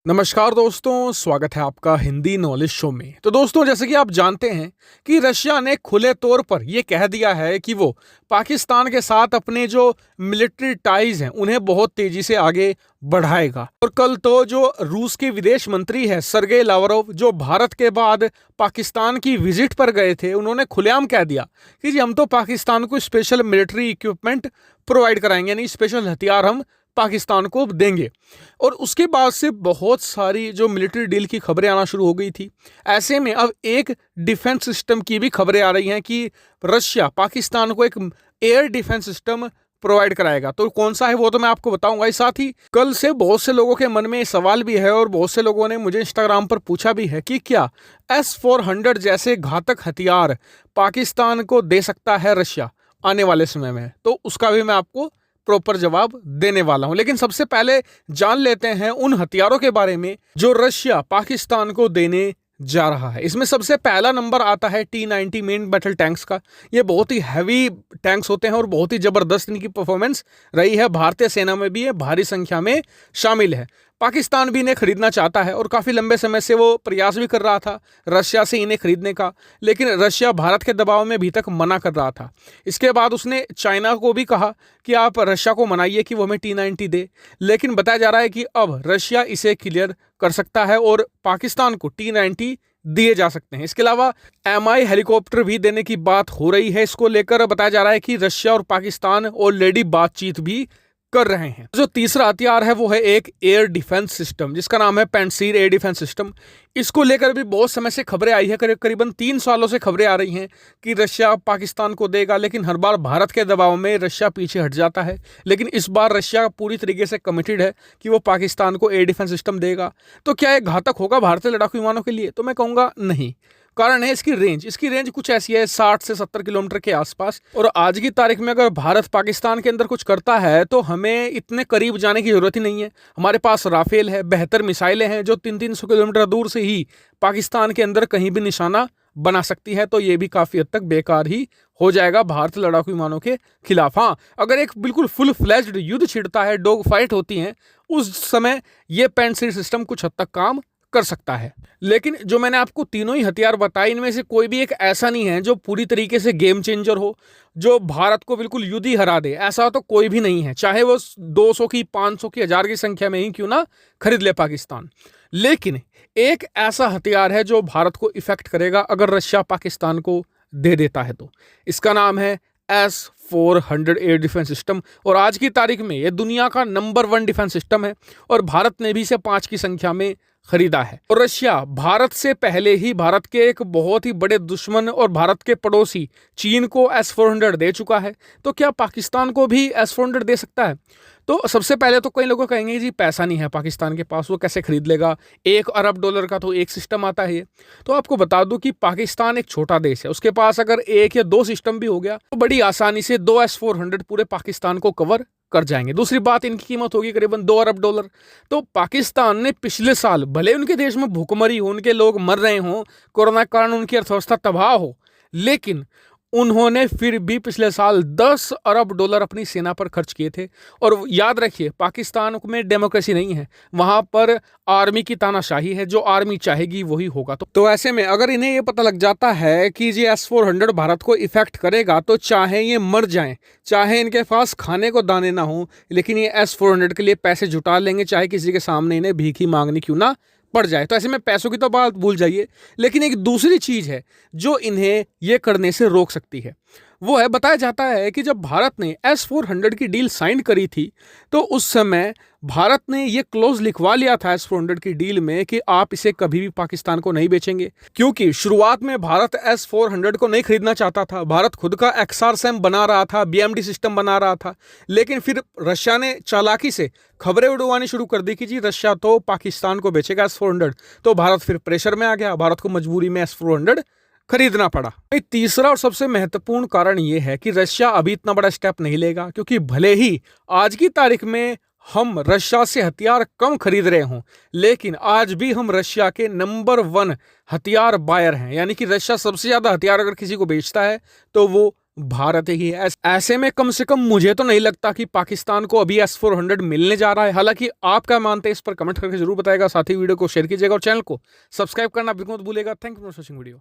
नमस्कार दोस्तों, स्वागत है आपका हिंदी नॉलेज शो में। तो दोस्तों, जैसे कि आप जानते हैं कि रशिया ने खुले तौर पर यह कह दिया है कि वो पाकिस्तान के साथ अपने जो मिलिट्री टाइज हैं उन्हें बहुत तेजी से आगे बढ़ाएगा। और कल तो जो रूस के विदेश मंत्री है सरगेई लावरोव, जो भारत के बाद पाकिस्तान की विजिट पर गए थे, उन्होंने खुलेआम कह दिया कि जी हम तो पाकिस्तान को स्पेशल मिलिट्री इक्विपमेंट प्रोवाइड कराएंगे, यानी स्पेशल हथियार हम पाकिस्तान को देंगे। और उसके बाद से बहुत सारी जो मिलिट्री डील की खबरें आना शुरू हो गई थी। ऐसे में अब एक डिफेंस सिस्टम की भी खबरें आ रही हैं कि रशिया पाकिस्तान को एक एयर डिफेंस सिस्टम प्रोवाइड कराएगा। तो कौन सा है वो तो मैं आपको बताऊंगा। इस साथ ही कल से बहुत से लोगों के मन में सवाल भी है और बहुत से लोगों ने मुझे इंस्टाग्राम पर पूछा भी है कि क्या S-400 जैसे घातक हथियार पाकिस्तान को दे सकता है रशिया आने वाले समय में। तो उसका भी मैं आपको प्रॉपर जवाब देने वाला हूं। लेकिन सबसे पहले जान लेते हैं उन हथियारों के बारे में जो रशिया पाकिस्तान को देने जा रहा है। इसमें सबसे पहला नंबर आता है T-90 मेन बैटल टैंक्स का। ये बहुत ही हैवी टैंक्स होते हैं और बहुत ही जबरदस्त इनकी परफॉर्मेंस रही है। भारतीय सेना में भी ये भारी संख्या में शामिल है। पाकिस्तान भी इन्हें खरीदना चाहता है और काफ़ी लंबे समय से वो प्रयास भी कर रहा था रशिया से इन्हें खरीदने का, लेकिन रशिया भारत के दबाव में अभी तक मना कर रहा था। इसके बाद उसने चाइना को भी कहा कि आप रशिया को मनाइए कि वो हमें T-90 दे, लेकिन बताया जा रहा है कि अब रशिया इसे क्लियर कर सकता है और पाकिस्तान को T-90 दिए जा सकते हैं। इसके अलावा MI हेलीकॉप्टर भी देने की बात हो रही है। इसको लेकर बताया जा रहा है कि रशिया और पाकिस्तान ऑलरेडी बातचीत भी कर रहे हैं। जो तीसरा हथियार है वो है एक एयर डिफेंस सिस्टम जिसका नाम है पैंसीर एयर डिफेंस सिस्टम। इसको लेकर भी बहुत समय से खबरें आई है, करीबन 3 सालों से खबरें आ रही हैं कि रशिया पाकिस्तान को देगा, लेकिन हर बार भारत के दबाव में रशिया पीछे हट जाता है। लेकिन इस बार रशिया पूरी तरीके से कमिटेड है कि वो पाकिस्तान को एयर डिफेंस सिस्टम देगा। तो क्या ये घातक होगा भारतीय लड़ाकू विमानों के लिए? तो मैं कहूँगा नहीं। कारण है इसकी रेंज कुछ ऐसी है 60 से 70 किलोमीटर के आसपास। और आज की तारीख में अगर भारत पाकिस्तान के अंदर कुछ करता है तो हमें इतने करीब जाने की जरूरत ही नहीं है। हमारे पास राफेल है, बेहतर मिसाइलें हैं जो 300-300 किलोमीटर दूर से ही पाकिस्तान के अंदर कहीं भी निशाना बना सकती है। तो ये भी काफी हद तक बेकार ही हो जाएगा भारतीय लड़ाकू विमानों के खिलाफ। हाँ, अगर एक बिल्कुल फुल फ्लैज्ड युद्ध छिड़ता है, डॉग फाइट होती है, उस समय ये पैंसीर सिस्टम कुछ हद तक काम कर सकता है। लेकिन जो मैंने आपको तीनों ही हथियार बताए, इनमें से कोई भी एक ऐसा नहीं है जो पूरी तरीके से गेम चेंजर हो, जो भारत को बिल्कुल युद्ध ही हरा दे। ऐसा तो कोई भी नहीं है, चाहे वो 200 की, 500 की, 1000 की संख्या में ही क्यों ना खरीद ले पाकिस्तान। लेकिन एक ऐसा हथियार है जो भारत को इफेक्ट करेगा अगर रशिया पाकिस्तान को दे देता है। तो इसका नाम है S-400 एयर डिफेंस सिस्टम। और आज की तारीख में यह दुनिया का नंबर 1 डिफेंस सिस्टम है और भारत ने भी इसे 5 की संख्या में खरीदा है। और रशिया भारत से पहले ही भारत के एक बहुत ही बड़े दुश्मन और भारत के पड़ोसी चीन को S-400 दे चुका है। तो क्या पाकिस्तान को भी S-400 दे सकता है? तो सबसे पहले तो कई लोग कहेंगे जी पैसा नहीं है पाकिस्तान के पास, वो कैसे खरीद लेगा, $1 अरब का तो एक सिस्टम आता है ये। तो आपको बता दूं कि पाकिस्तान एक छोटा देश है, उसके पास अगर 1 या 2 सिस्टम भी हो गया तो बड़ी आसानी से 2 S-400 पूरे पाकिस्तान को कवर कर जाएंगे। दूसरी बात, इनकी कीमत होगी करीबन $2 अरब। तो पाकिस्तान ने पिछले साल, भले उनके देश में भूखमरी हो, उनके लोग मर रहे हों, कोरोना के कारण उनकी अर्थव्यवस्था तबाह हो, लेकिन उन्होंने फिर भी पिछले साल $10 अरब अपनी सेना पर खर्च किए थे। और याद रखिए, पाकिस्तान में डेमोक्रेसी नहीं है, वहां पर आर्मी की तानाशाही है, जो आर्मी चाहेगी वही होगा। तो ऐसे में अगर इन्हें ये पता लग जाता है कि ये S-400 भारत को इफेक्ट करेगा, तो चाहे ये मर जाएं, चाहे इनके पास खाने को दाने ना हो, लेकिन ये S-400 के लिए पैसे जुटा लेंगे, चाहे किसी के सामने इन्हें भीख ही मांगनी क्यों ना पड़ जाए। तो ऐसे में पैसों की तो बात भूल जाइए, लेकिन एक दूसरी चीज है जो इन्हें ये करने से रोक सकती है। वो है, बताया जाता है कि जब भारत ने S-400 की डील साइन करी थी तो उस समय भारत ने ये क्लोज लिखवा लिया था S-400 की डील में कि आप इसे कभी भी पाकिस्तान को नहीं बेचेंगे। क्योंकि शुरुआत में भारत S-400 को नहीं खरीदना चाहता था, भारत खुद का XRSAM बना रहा था, BMD सिस्टम बना रहा था। लेकिन फिर रशिया ने चालाकी से खबरें उड़वानी शुरू कर दी कि जी रशिया तो पाकिस्तान को बेचेगा S-400। तो भारत फिर प्रेशर में आ गया, भारत को मजबूरी में S-400 खरीदना पड़ा। तीसरा और सबसे महत्वपूर्ण कारण यह है कि रशिया अभी इतना बड़ा स्टेप नहीं लेगा, क्योंकि भले ही आज की तारीख में हम रशिया से हथियार कम खरीद रहे हों, लेकिन आज भी हम रशिया के नंबर 1 हथियार बायर हैं। यानी कि रशिया सबसे ज्यादा हथियार अगर किसी को बेचता है तो वो भारत ही है। ऐसे में कम से कम मुझे तो नहीं लगता कि पाकिस्तान को अभी S-400 मिलने जा रहा है। हालांकि आप क्या मानते हैं इस पर कमेंट करके जरूर बताएगा, साथ ही वीडियो को शेयर कीजिएगा और चैनल को सब्सक्राइब करना बिल्कुल मत भूलिएगा। Thank you for watching video.